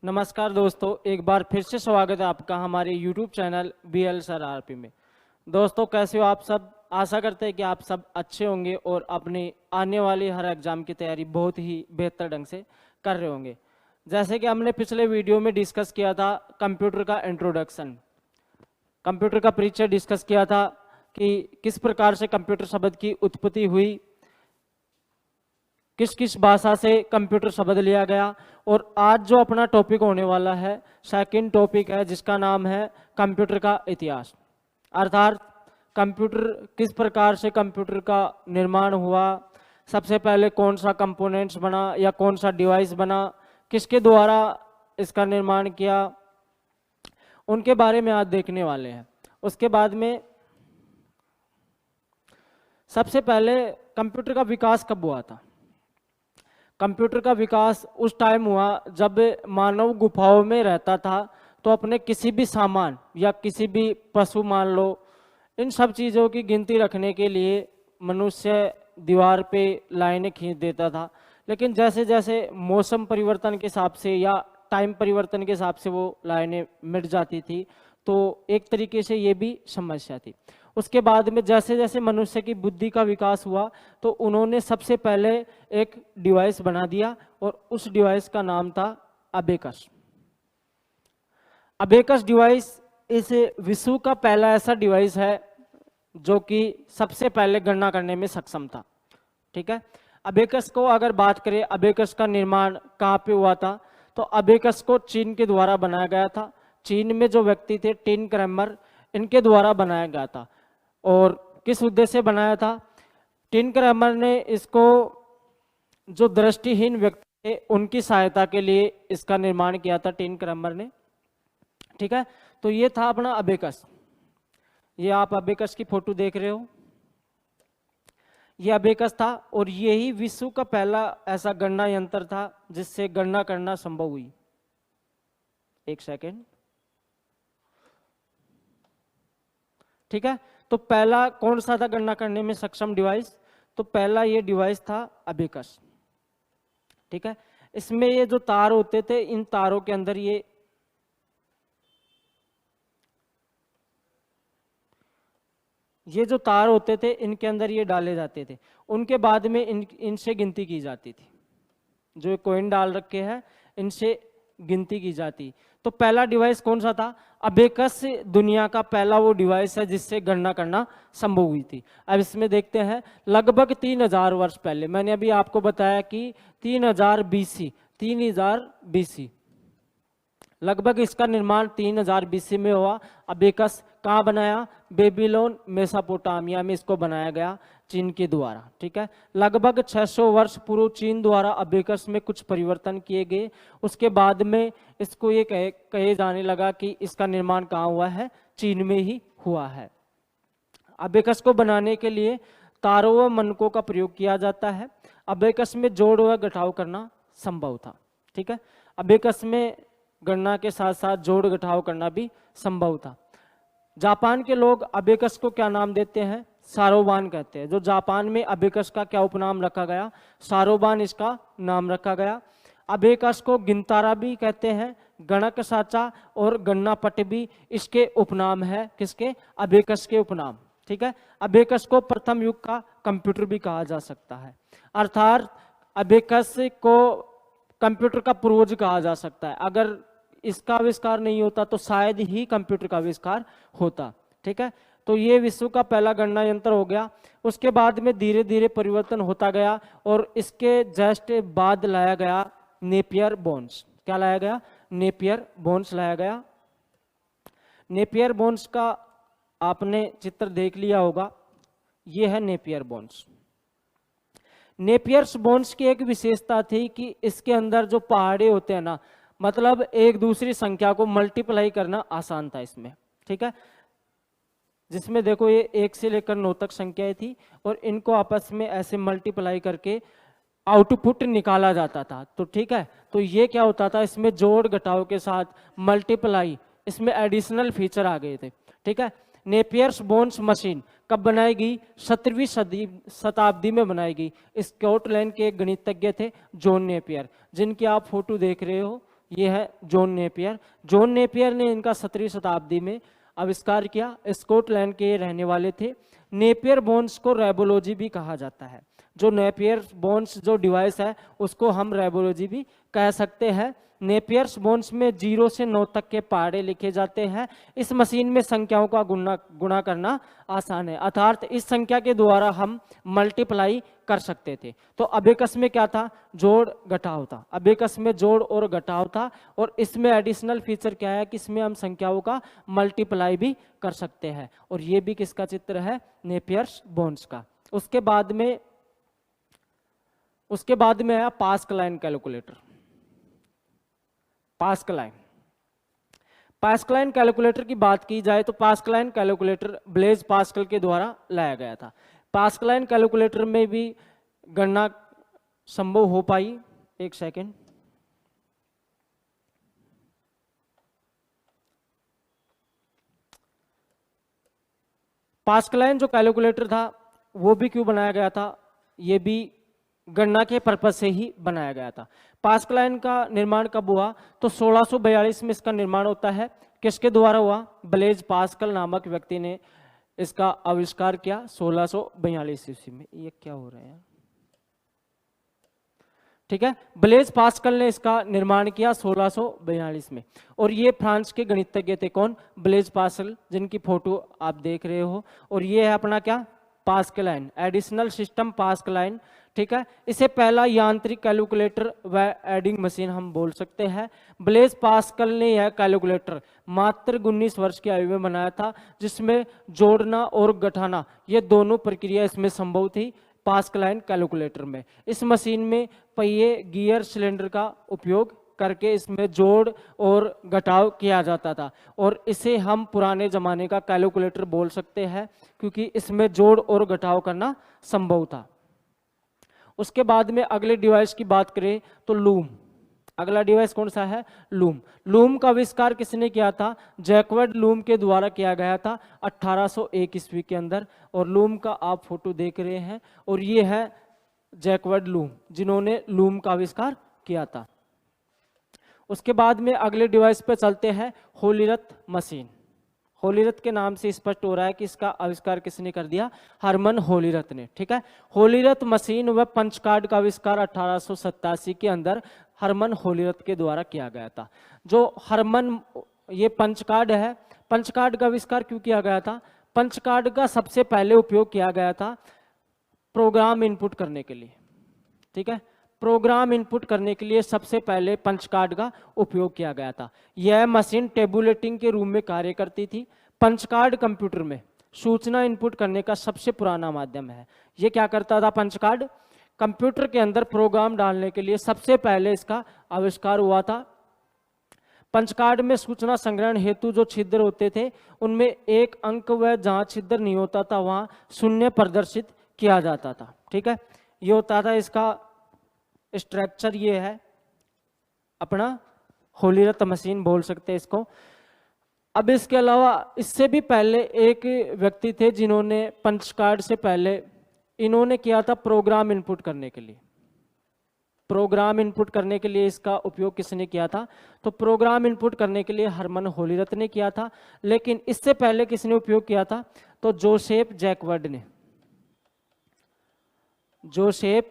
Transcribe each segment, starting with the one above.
नमस्कार दोस्तों, एक बार फिर से स्वागत है आपका हमारे YouTube channel BL sir RP में। दोस्तों कैसे हो आप सब? आशा करते हैं कि आप सब अच्छे होंगे और अपनी आने वाली हर एग्ज़ाम की तैयारी बहुत ही बेहतर ढंग से कर रहे होंगे। जैसे कि हमने पिछले वीडियो में डिस्कस किया था कंप्यूटर का इंट्रोडक्शन, कंप्यूटर का परिचय डिस्कस किया था कि किस प्रकार से कंप्यूटर शब्द की उत्पत्ति हुई, किस किस भाषा से कंप्यूटर शब्द लिया गया। और आज जो अपना टॉपिक होने वाला है, सेकंड टॉपिक है जिसका नाम है कंप्यूटर का इतिहास, अर्थात कंप्यूटर किस प्रकार से कंप्यूटर का निर्माण हुआ, सबसे पहले कौन सा कंपोनेंट्स बना या कौन सा डिवाइस बना, किसके द्वारा इसका निर्माण किया, उनके बारे में आज देखने वाले हैं। उसके बाद में सबसे पहले कंप्यूटर का विकास कब हुआ था? कंप्यूटर का विकास उस टाइम हुआ जब मानव गुफाओं में रहता था, तो अपने किसी भी सामान या किसी भी पशु मान लो, इन सब चीज़ों की गिनती रखने के लिए मनुष्य दीवार पे लाइनें खींच देता था। लेकिन जैसे जैसे मौसम परिवर्तन के हिसाब से या टाइम परिवर्तन के हिसाब से वो लाइनें मिट जाती थी, तो एक तरीके से ये भी समस्या थी। उसके बाद में जैसे जैसे मनुष्य की बुद्धि का विकास हुआ, तो उन्होंने सबसे पहले एक डिवाइस बना दिया और उस डिवाइस का नाम था अबेकस। अबेकस डिवाइस इस विश्व का पहला ऐसा डिवाइस है जो कि सबसे पहले गणना करने में सक्षम था। ठीक है, अबेकस को अगर बात करें, अबेकस का निर्माण कहाँ पे हुआ था, तो अबेकस को चीन के द्वारा बनाया गया था। चीन में जो व्यक्ति थे टिन क्रैमर, इनके द्वारा बनाया गया था। और किस उद्देश्य से बनाया था? टिन क्रैमर ने इसको, जो दृष्टिहीन व्यक्ति थे उनकी सहायता के लिए इसका निर्माण किया था टिन क्रैमर ने। ठीक है, तो ये था अपना अबेकस। ये आप अबेकस की फोटो देख रहे हो, ये अबेकस था और यही विश्व का पहला ऐसा गणना यंत्र था जिससे गणना करना संभव हुई। एक सेकेंड। ठीक है, तो पहला कौन सा था गणना करने में सक्षम डिवाइस? तो पहला ये डिवाइस था अबेकस। ठीक है, इसमें ये जो तार होते थे, इन तारों के अंदर ये जो तार होते थे इनके अंदर ये डाले जाते थे। उनके बाद में इनसे गिनती की जाती थी। जो कॉइन डाल रखे हैं इनसे गिनती की जाती। तो पहला डिवाइस कौन सा था? अबेकस दुनिया का पहला वो डिवाइस है जिससे गणना करना संभव हुई थी। अब इसमें देखते हैं, लगभग 3000 वर्ष पहले, मैंने अभी आपको बताया कि 3000 BC, लगभग इसका निर्माण 3000 BC में हुआ। अबेकस कहाँ बनाया? बेबीलोन, मेसोपोटामिया में इसको बनाया गया चीन के द्वारा। ठीक है, लगभग 600 वर्ष पूर्व चीन द्वारा अबेकस में कुछ परिवर्तन किए गए। उसके बाद में इसको ये कहे जाने लगा कि इसका निर्माण कहाँ हुआ है? चीन में ही हुआ है। अबेकस को बनाने के लिए तारों व मनकों का प्रयोग किया जाता है। अबेकस में जोड़ व घटाव करना संभव था। ठीक है, अबेकस में गणना के साथ साथ जोड़ घटाव करना भी संभव था। जापान के लोग अबेकस को क्या नाम देते हैं? सारोबान कहते हैं। जो जापान में अबेकस का क्या उपनाम रखा गया? सारोबान इसका नाम रखा गया। अबेकस को गिनतारा भी कहते हैं, गणक साचा और गणना पट भी इसके उपनाम है। किसके? अबेकस के उपनाम। ठीक है, अबेकस को प्रथम युग का कंप्यूटर भी कहा जा सकता है, अर्थात अबेकस को कंप्यूटर का पूर्वज कहा जा सकता है। अगर इसका आविष्कार नहीं होता तो शायद ही कंप्यूटर का आविष्कार होता। ठीक है, तो ये विश्व का पहला गणना यंत्र हो गया। उसके बाद में धीरे धीरे परिवर्तन होता गया और इसके जस्ट बाद लाया गया नेपियर बोन्स। क्या लाया गया? नेपियर बोन्स लाया गया। नेपियर बोन्स का आपने चित्र देख लिया होगा, ये है नेपियर बोन्स। नेपियर्स बोन्स की एक विशेषता थी कि इसके अंदर जो पहाड़े होते हैं ना, मतलब एक दूसरी संख्या को मल्टीप्लाई करना आसान था इसमें। ठीक है, जिसमें देखो ये 1 से लेकर 9 तक संख्याएं थी और इनको आपस में ऐसे मल्टीप्लाई करके आउटपुट निकाला जाता था। तो ठीक है, तो ये क्या होता था, इसमें जोड़ घटाव के साथ मल्टीप्लाई, इसमें एडिशनल फीचर आ गए थे। ठीक है, नेपियर्स बोन्स मशीन कब बनाई गई? 17वीं शताब्दी में बनाई गई। स्कॉटलैंड के एक गणितज्ञ थे जॉन नेपियर, जिनकी आप फोटो देख रहे हो, ये है जॉन नेपियर। जॉन नेपियर ने इनका 17वीं शताब्दी में आविष्कार किया। स्कॉटलैंड के रहने वाले थे। नेपियर बोन्स को रेबोलॉजी भी कहा जाता है। जो नेपियर बोन्स जो डिवाइस है उसको हम रेबोलॉजी भी कह सकते हैं। नेपियर्स बोन्स में 0 से 9 तक के पहाड़े लिखे जाते हैं। इस मशीन में संख्याओं का गुणा करना आसान है, अर्थात इस संख्या के द्वारा हम मल्टीप्लाई कर सकते थे। तो अबेकस में क्या था? जोड़ घटाव था। अबेकस में जोड़ और घटाव था। और इसमें एडिशनल फीचर क्या है कि इसमें हम संख्याओं का मल्टीप्लाई भी कर सकते हैं। और ये भी किसका चित्र है? नेपियर्स बोन्स का। उसके बाद में आया पास्कलाइन कैलकुलेटर। पास्कलाइन कैलकुलेटर की बात की जाए तो पास्कलाइन कैलकुलेटर ब्लेज पास्कल के द्वारा लाया गया था। पास्कलाइन कैलकुलेटर में भी गणना संभव हो पाई। एक सेकेंड, पास्कलाइन जो कैलकुलेटर था वो भी क्यों बनाया गया था? ये भी गणना के पर्पज से ही बनाया गया था। पास्कलाइन का निर्माण कब हुआ? तो 1642 में इसका निर्माण होता है। किसके द्वारा हुआ? ब्लेज पास्कल नामक व्यक्ति ने इसका आविष्कार किया 1642 ईस्वी में। ये क्या हो रहा है? ठीक है, ब्लेज पास्कल ने इसका निर्माण किया 1642 में। और ये फ्रांस के गणितज्ञ थे। कौन? ब्लेज पास्कल, जिनकी फोटो आप देख रहे हो। और ये है अपना क्या? Pascaline, additional system Pascaline. ठीक है, इसे पहला यांत्रिक कैलकुलेटर व एडिंग मशीन हम बोल सकते हैं। ब्लेज पास्कल ने यह कैलकुलेटर मात्र 19 वर्ष की आयु में बनाया था, जिसमें जोड़ना और घटाना ये दोनों प्रक्रिया इसमें संभव थी पास्कलाइन कैलकुलेटर में। इस मशीन में पहिए, गियर, सिलेंडर का उपयोग करके इसमें जोड़ और घटाव किया जाता था। और इसे हम पुराने जमाने का कैलकुलेटर बोल सकते हैं क्योंकि इसमें जोड़ और घटाव करना संभव था। उसके बाद में अगले डिवाइस की बात करें तो लूम। अगला डिवाइस कौन सा है? लूम। लूम का आविष्कार किसने किया था? जैकवर्ड लूम के द्वारा किया गया था 1801 ईस्वी के अंदर। और लूम का आप फोटो देख रहे हैं। और ये है जैकवर्ड लूम, जिन्होंने लूम का आविष्कार किया था। उसके बाद में अगले डिवाइस पे चलते हैं, होलीरथ मशीन। होलीरथ के नाम से स्पष्ट हो रहा है कि इसका आविष्कार किसने कर दिया? हरमन होलीरथ ने। ठीक है, होलीरथ मशीन व पंच कार्ड का आविष्कार 1887 के अंदर हरमन होलीरथ के द्वारा किया गया था। जो हरमन, ये पंच कार्ड है। पंच कार्ड का आविष्कार क्यों किया गया था? पंच कार्ड का सबसे पहले उपयोग किया गया था प्रोग्राम इनपुट करने के लिए। ठीक है, प्रोग्राम इनपुट करने के लिए सबसे पहले पंच कार्ड का उपयोग किया गया था। यह मशीन टेबुलेटिंग के रूप में कार्य करती थी। पंच कार्ड कंप्यूटर में सूचना इनपुट करने का सबसे पुराना माध्यम है। ये क्या करता था? पंच कार्ड कंप्यूटर के अंदर प्रोग्राम डालने के लिए सबसे पहले इसका आविष्कार हुआ था। पंच कार्ड में सूचना संग्रहण हेतु जो छिद्र होते थे उनमें एक अंक व जहां छिद्र नहीं होता था वहां शून्य प्रदर्शित किया जाता था। ठीक है, ये होता था इसका स्ट्रक्चर। ये है अपना होलीरथ मशीन बोल सकते हैं इसको। अब इसके अलावा इससे भी पहले एक व्यक्ति थे जिन्होंने पंच कार्ड से पहले इन्होंने किया था प्रोग्राम इनपुट करने के लिए। प्रोग्राम इनपुट करने के लिए इसका उपयोग किसने किया था? तो प्रोग्राम इनपुट करने के लिए हरमन होलीरथ ने किया था। लेकिन इससे पहले किसने उपयोग किया था? तो जोसेफ जैकवर्ड ने। जोसेफ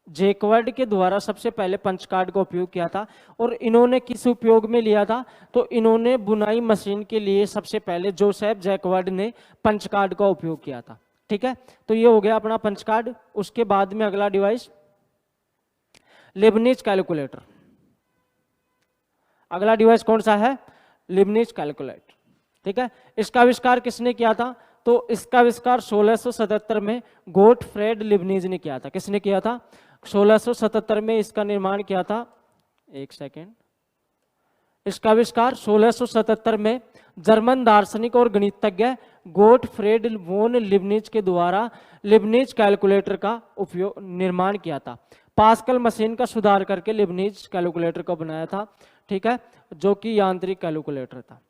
जैकवर्ड के द्वारा सबसे पहले पंच कार्ड का उपयोग किया था। और इन्होंने किस उपयोग में लिया था? तो इन्होंने बुनाई मशीन के लिए सबसे पहले जोसेफ जैकवर्ड ने पंच कार्ड का उपयोग किया था। ठीक है, तो ये हो गया अपना पंच कार्ड। उसके बाद में अगला डिवाइस लेबनिज कैलकुलेटर। अगला डिवाइस कौन सा है? Lebanese calculator. ठीक है, इसका आविष्कार किसने किया था? तो इसका आविष्कार 1677 में गोटफ्रेड लीबनिज ने किया था। किसने किया था? 1677 में इसका निर्माण किया था। एक सेकेंड, इसका आविष्कार 1677 में जर्मन दार्शनिक और गणितज्ञ गोटफ्रेड वोन लीबनिज के द्वारा लीबनिज कैलकुलेटर का उपयोग निर्माण किया था। पास्कल मशीन का सुधार करके लीबनिज कैलकुलेटर को बनाया था। ठीक है, जो कि यांत्रिक कैलकुलेटर था।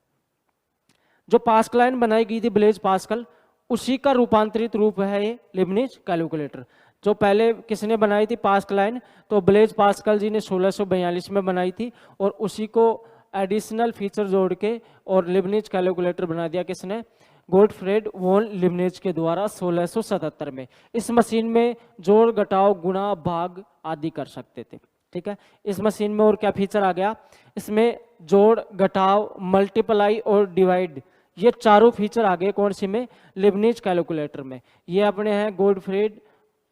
जो पास्कलाइन बनाई गई थी ब्लेज पास्कल, उसी का रूपांतरित रूप है ये लीबनिज कैलकुलेटर। जो पहले किसने बनाई थी पास्कलाइन, तो ब्लेज पास्कल जी ने 1642 में बनाई थी, और उसी को एडिशनल फीचर जोड़ के और लिबनिज कैलकुलेटर बना दिया किसने, गोटफ्रेड वॉन लिबनिज के द्वारा 1677 में। इस मशीन में जोड़ घटाव गुणा भाग आदि कर सकते थे। ठीक है, इस मशीन में और क्या फीचर आ गया, इसमें जोड़ घटाव मल्टीप्लाई और डिवाइड, ये चारों फीचर आ गए कौन सी में, लिबनिज कैलकुलेटर में। ये अपने हैं गोटफ्रेड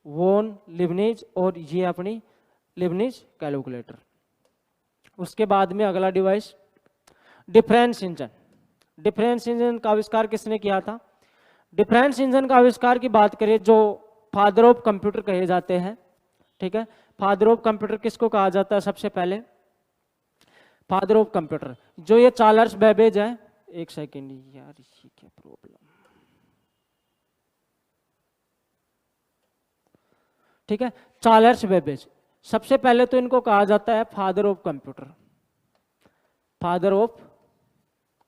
वॉन लिबनिज और ये अपनी लिबनिज कैलकुलेटर। उसके बाद में अगला device difference engine. Difference engine का आविष्कार किसने किया था, डिफरेंस इंजन का आविष्कार की बात करें जो फादर ऑफ कंप्यूटर कहे जाते हैं। ठीक है, फादर ऑफ कंप्यूटर किसको कहा जाता है, सबसे पहले फादर ऑफ कंप्यूटर जो ये चार्ल्स बेबेज है। एक सेकेंड यार, ये क्या प्रॉब्लम। ठीक है, चार्ल्स बेबेज सबसे पहले तो इनको कहा जाता है father of computer, father of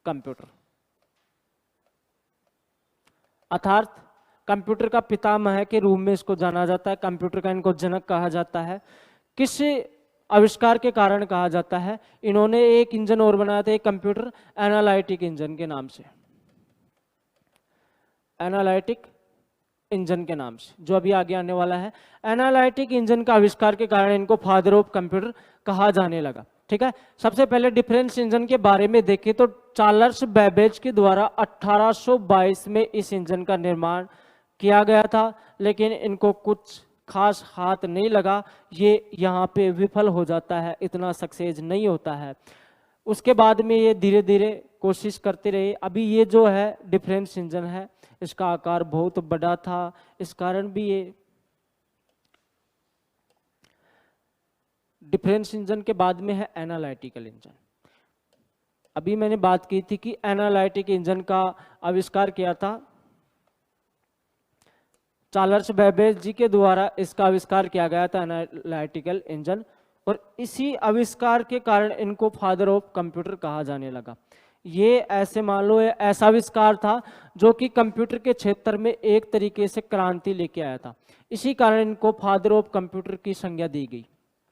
computer, अर्थात कंप्यूटर का पितामह के रूप में इसको जाना जाता है, कंप्यूटर का इनको जनक कहा जाता है। किस आविष्कार के कारण कहा जाता है, इन्होंने एक इंजन और बनाया था, एक कंप्यूटर एनालिटिक इंजन के नाम से, एनालिटिक इंजन के नाम से, जो अभी आगे आने वाला है। एनालिटिक इंजन का आविष्कार के कारण इनको फादर ऑफ कंप्यूटर कहा जाने लगा। ठीक है, सबसे पहले डिफरेंस इंजन के बारे में देखें तो चार्ल्स बेबेज के द्वारा 1822 में इस इंजन का निर्माण किया गया था, लेकिन इनको कुछ खास हाथ नहीं लगा, ये यहाँ पे विफल हो जाता है, इतना सक्सेस नहीं होता है। उसके बाद में ये धीरे धीरे कोशिश करते रहे। अभी ये जो है डिफरेंस इंजन है, इसका आकार बहुत बड़ा था, इस कारण भी ये डिफरेंस इंजन के बाद में है एनालिटिकल इंजन। अभी मैंने बात की थी कि एनालिटिक इंजन का आविष्कार किया था चार्ल्स बेबेज जी के द्वारा, इसका आविष्कार किया गया था एनालिटिकल इंजन, और इसी आविष्कार के कारण इनको फादर ऑफ कंप्यूटर कहा जाने लगा। ये ऐसे मान लो ऐसा आविष्कार था जो कि कंप्यूटर के क्षेत्र में एक तरीके से क्रांति लेके आया था, इसी कारण इनको फादर ऑफ कंप्यूटर की संज्ञा दी गई।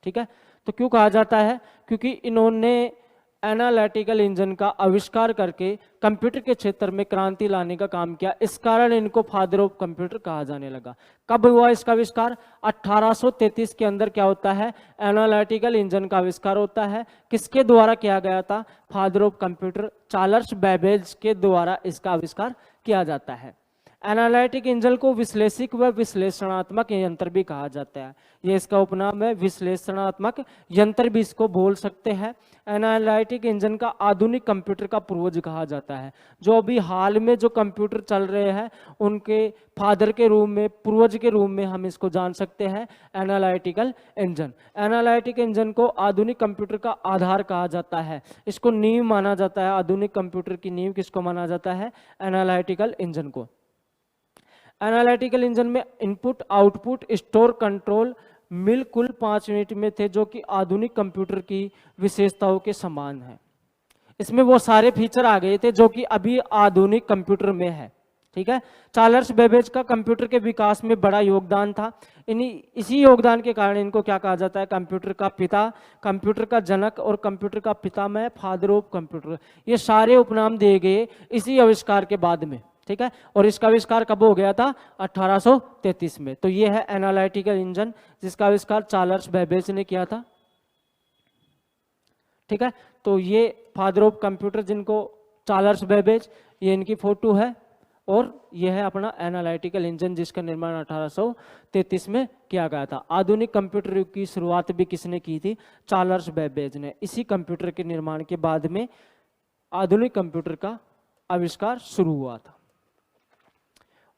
ठीक है, तो क्यों कहा जाता है, क्योंकि इन्होंने एनालिटिकल इंजन का आविष्कार करके कंप्यूटर के क्षेत्र में क्रांति लाने का काम किया, इस कारण इनको फादर ऑफ कंप्यूटर कहा जाने लगा। कब हुआ इसका आविष्कार, 1833 के अंदर क्या होता है, एनालिटिकल इंजन का आविष्कार होता है। किसके द्वारा किया गया था, father of computer Charles Babbage के द्वारा इसका आविष्कार किया जाता है। एनालिटिक इंजन को विश्लेषिक व विश्लेषणात्मक यंत्र भी कहा जाता है, ये इसका उपनाम है, विश्लेषणात्मक यंत्र भी इसको बोल सकते हैं। एनालिटिक इंजन का आधुनिक कंप्यूटर का पूर्वज कहा जाता है। जो अभी हाल में जो कंप्यूटर चल रहे हैं उनके फादर के रूप में, पूर्वज के रूप में हम इसको जान सकते हैं, एनालिटिकल इंजन। एनालिटिक इंजन को आधुनिक कंप्यूटर का आधार कहा जाता है, इसको नींव माना जाता है। आधुनिक कंप्यूटर की नींव किसको माना जाता है, एनालिटिकल इंजन को। एनालिटिकल इंजन में इनपुट आउटपुट स्टोर कंट्रोल मिल कुल 5 यूनिट में थे, जो कि आधुनिक कंप्यूटर की विशेषताओं के समान है। इसमें वो सारे फीचर आ गए थे जो कि अभी आधुनिक कंप्यूटर में है। ठीक है, चार्ल्स बेबेज का कंप्यूटर के विकास में बड़ा योगदान था। इसी योगदान के कारण इनको क्या कहा जाता है, कंप्यूटर का पिता, कंप्यूटर का जनक और कंप्यूटर का पितामह, फादर ऑफ कंप्यूटर, ये सारे उपनाम दिए गए इसी आविष्कार के बाद में। ठीक है, और इसका आविष्कार कब हो गया था, 1833 में। तो ये है एनालिटिकल इंजन जिसका आविष्कार चार्ल्स बेबेज ने किया था। ठीक है, तो ये फादर ऑफ कंप्यूटर जिनको चार्ल्स बेबेज, ये इनकी फोटो है, और यह है अपना एनालिटिकल इंजन जिसका निर्माण 1833 में किया गया था। आधुनिक कंप्यूटर युग की शुरुआत भी किसने की थी, चार्ल्स बेबेज ने। इसी कंप्यूटर के निर्माण के बाद में आधुनिक कंप्यूटर का आविष्कार शुरू हुआ था।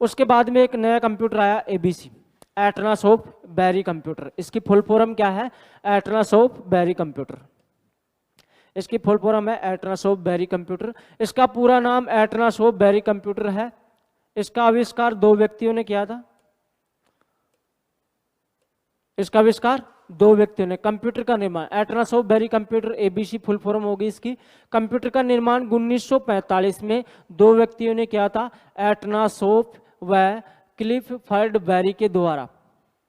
उसके बाद में एक नया कंप्यूटर आया, ABC, Atlas of Berry computer. इसकी फुल फॉर्म क्या है, एटलस ऑफ बैरी कंप्यूटर। इसकी फुल फॉर्म है एटलस ऑफ बैरी कंप्यूटर। इसका पूरा नाम एटलस ऑफ बैरी कंप्यूटर है। इसका आविष्कार 2 व्यक्तियों ने किया था। इसका आविष्कार 2 व्यक्तियों ने। कंप्यूटर का निर्माण Atlas of Berry computer, ABC full form होगी इसकी। कंप्यूटर का निर्माण 1945 में 2 व्यक्तियों ने किया था, एटलस ऑफ व क्लिफर्ड बैरी के द्वारा।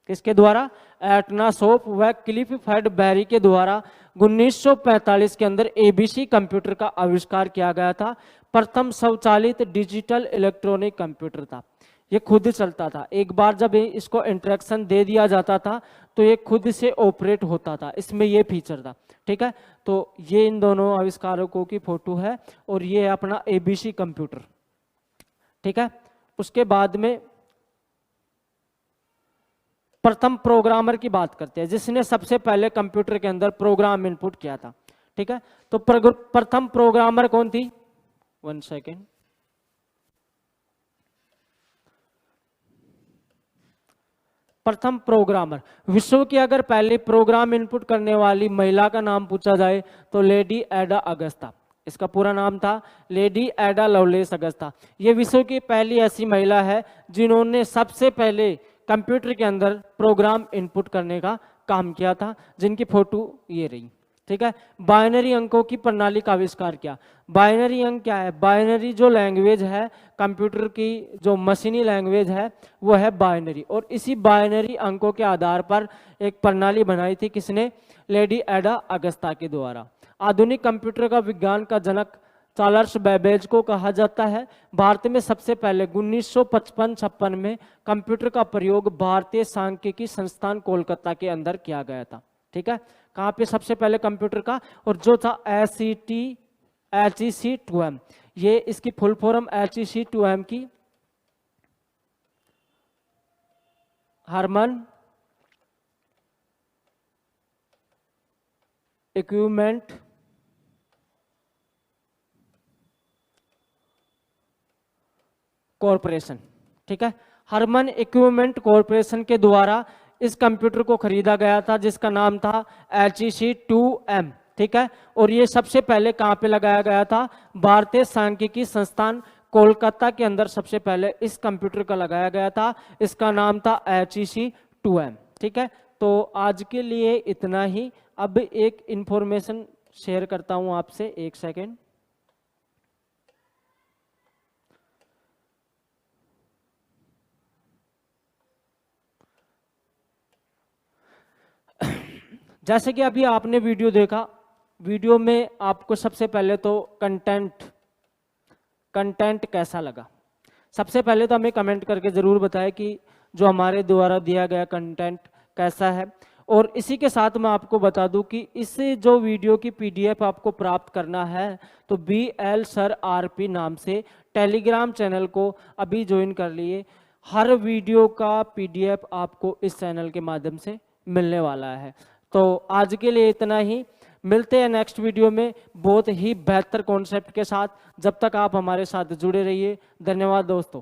किसके द्वारा? एटनासोफ व क्लिफर्ड बैरी के द्वारा 1945 के अंदर एबीसी कंप्यूटर का आविष्कार किया गया था। प्रथम स्वचालित डिजिटल इलेक्ट्रॉनिक कंप्यूटर था। ये खुद चलता था, एक बार जब इसको इंस्ट्रक्शन दे दिया जाता था तो ये खुद से ऑपरेट होता था, इसमें ये फीचर था। ठीक है, तो ये इन दोनों आविष्कारकों की फोटो है और ये है अपना एबीसी कंप्यूटर। ठीक है, उसके बाद में प्रथम प्रोग्रामर की बात करते हैं, जिसने सबसे पहले कंप्यूटर के अंदर प्रोग्राम इनपुट किया था। ठीक है, तो प्रथम प्रोग्रामर कौन थी? 1 सेकेंड। प्रथम प्रोग्रामर, विश्व की अगर पहली प्रोग्राम इनपुट करने वाली महिला का नाम पूछा जाए तो लेडी एडा अगस्ता। इसका पूरा नाम था लेडी एडा लवलेस अगस्ता। ये विश्व की पहली ऐसी महिला है जिन्होंने सबसे पहले कंप्यूटर के अंदर प्रोग्राम इनपुट करने का काम किया था, जिनकी फोटो ये रही। ठीक है, बाइनरी अंकों की प्रणाली का आविष्कार किया। बाइनरी अंक क्या है? बाइनरी जो लैंग्वेज है कंप्यूटर की, जो मशीनी लैंग्वेज है वो है बाइनरी, और इसी बाइनरी अंकों के आधार पर एक प्रणाली बनाई थी। किसने? लेडी एडा अगस्ता के द्वारा। आधुनिक कंप्यूटर का विज्ञान का जनक चार्ल्स बेबेज को कहा जाता है। भारत में सबसे पहले 1955-56 में कंप्यूटर का प्रयोग भारतीय सांख्यिकी संस्थान कोलकाता के अंदर किया गया था। ठीक है, कहाँ पे सबसे पहले कंप्यूटर का? और जो था HEC2M, ये इसकी फुल फॉर्म HEC2M की हरमन इक्विपमेंट कॉरपोरेशन। ठीक है, हरमन इक्विपमेंट कॉरपोरेशन के द्वारा इस कंप्यूटर को खरीदा गया था, जिसका नाम था HEC2M। ठीक है, और ये सबसे पहले कहाँ पे लगाया गया था? भारतीय सांख्यिकी संस्थान कोलकाता के अंदर सबसे पहले इस कंप्यूटर का लगाया गया था। इसका नाम था HEC2M। ठीक है, तो आज के लिए इतना ही। अब एक इंफॉर्मेशन शेयर करता हूं आपसे, 1 सेकेंड। जैसे कि अभी आपने वीडियो देखा, वीडियो में आपको सबसे पहले तो कंटेंट कैसा लगा? सबसे पहले तो हमें कमेंट करके जरूर बताएं कि जो हमारे द्वारा दिया गया कंटेंट कैसा है। और इसी के साथ मैं आपको बता दूं कि इस जो वीडियो की PDF आपको प्राप्त करना है तो BL सर RP नाम से टेलीग्राम चैनल को अभी ज्वाइन कर लिए। हर वीडियो का PDF आपको इस चैनल के माध्यम से मिलने वाला है। तो आज के लिए इतना ही, मिलते हैं नेक्स्ट वीडियो में बहुत ही बेहतर कॉन्सेप्ट के साथ। जब तक आप हमारे साथ जुड़े रहिए। धन्यवाद दोस्तों।